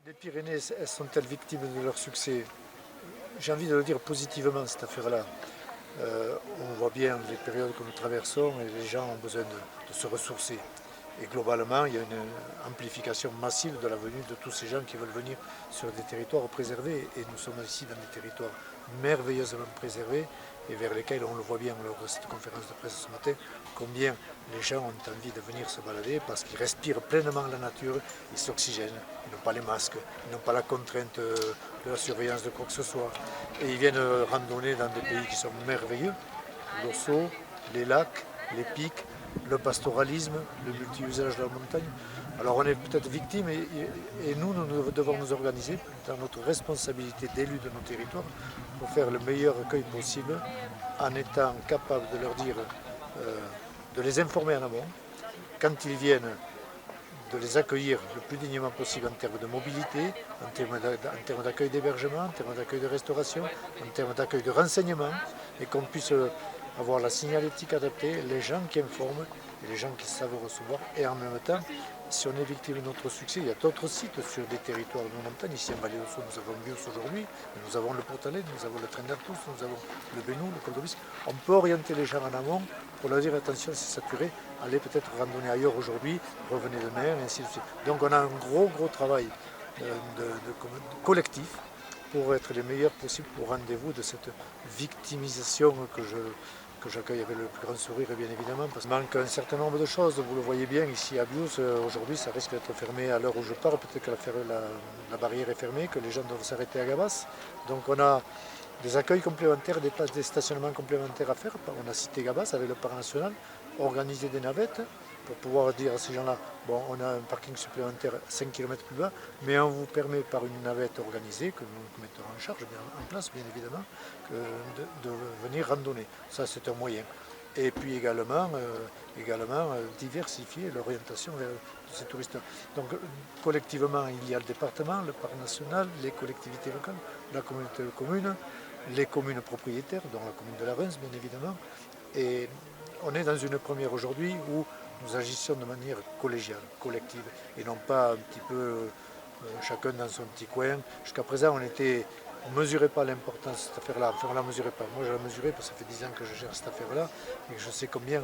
Les Pyrénées, sont-elles victimes de leur succès? J'ai envie de le dire positivement, cette affaire-là. On voit bien les périodes que nous traversons et les gens ont besoin de se ressourcer. Et globalement, il y a une amplification massive de la venue de tous ces gens qui veulent venir sur des territoires préservés. Et nous sommes ici dans des territoires merveilleusement préservés et vers lesquels, on le voit bien lors de cette conférence de presse ce matin, combien les gens ont envie de venir se balader parce qu'ils respirent pleinement la nature, ils s'oxygènent, ils n'ont pas les masques, ils n'ont pas la contrainte de la surveillance de quoi que ce soit. Et ils viennent randonner dans des pays qui sont merveilleux, l'Ossau, les lacs, les pics, le pastoralisme, le multi-usage de la montagne. Alors on est peut-être victime et nous devons nous organiser dans notre responsabilité d'élus de nos territoires pour faire le meilleur accueil possible en étant capable de leur dire, de les informer en amont, quand ils viennent, de les accueillir le plus dignement possible en termes de mobilité, en termes d'accueil d'hébergement, en termes d'accueil de restauration, en termes d'accueil de renseignement, et qu'on puisse avoir la signalétique adaptée, les gens qui informent et les gens qui savent recevoir. Et en même temps, si on est victime de notre succès, il y a d'autres sites sur des territoires de montagne. Ici en Vallée d'Ossau, nous avons Bios aujourd'hui, nous avons le Portalet, nous avons le Train d'Artous, nous avons le Bénou, le Col de Bisque. On peut orienter les gens en amont pour leur dire attention, c'est saturé, allez peut-être randonner ailleurs aujourd'hui, revenez demain, et ainsi de suite. Donc on a un gros travail de collectif pour être les meilleurs possibles au rendez-vous de cette victimisation que j'accueille avec le plus grand sourire, bien évidemment, parce qu'il manque un certain nombre de choses. Vous le voyez bien ici à Bios, aujourd'hui ça risque d'être fermé à l'heure où je pars, peut-être que la barrière est fermée, que les gens doivent s'arrêter à Gabas. Donc on a des accueils complémentaires, des places, des stationnements complémentaires à faire. On a cité Gabas avec le parc national, organiser des navettes pour pouvoir dire à ces gens-là, bon, on a un parking supplémentaire 5 km plus bas, mais on vous permet par une navette organisée, que nous mettrons en charge, en place bien évidemment, de venir randonner. Ça c'est un moyen. Et puis également diversifier l'orientation vers ces touristes. Donc collectivement, il y a le département, le parc national, les collectivités locales, la communauté de communes, les communes propriétaires, dont la commune de la Reims bien évidemment. Et on est dans une première aujourd'hui où nous agissons de manière collégiale, collective, et non pas un petit peu chacun dans son petit coin. Jusqu'à présent, on ne mesurait pas l'importance de cette affaire-là, enfin on ne la mesurait pas. Moi je la mesurais parce que ça fait 10 ans que je gère cette affaire-là, et que je sais combien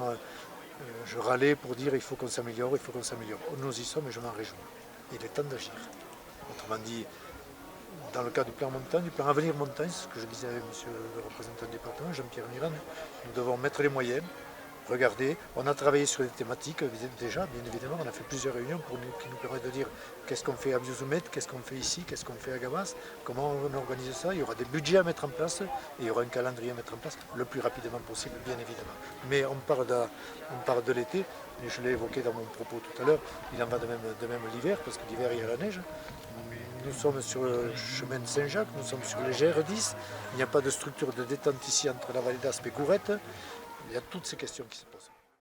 je râlais pour dire il faut qu'on s'améliore, il faut qu'on s'améliore. Nous y sommes et je m'en réjouis. Il est temps d'agir. Autrement dit, dans le cas du plan montagne, du plan avenir montagne, ce que je disais avec monsieur le représentant du département, Jean-Pierre Mirand, nous devons mettre les moyens. Regardez, on a travaillé sur des thématiques déjà, bien évidemment, on a fait plusieurs réunions qui nous permettent de dire qu'est-ce qu'on fait à Biosoumet, qu'est-ce qu'on fait ici, qu'est-ce qu'on fait à Gabas, comment on organise ça. Il y aura des budgets à mettre en place et il y aura un calendrier à mettre en place le plus rapidement possible, bien évidemment. Mais on part de l'été, et je l'ai évoqué dans mon propos tout à l'heure, il en va de même l'hiver, parce que l'hiver il y a la neige. Nous sommes sur le chemin de Saint-Jacques, nous sommes sur les GR10, il n'y a pas de structure de détente ici entre la vallée d'Aspe et Gourette. Il y a toutes ces questions qui se posent.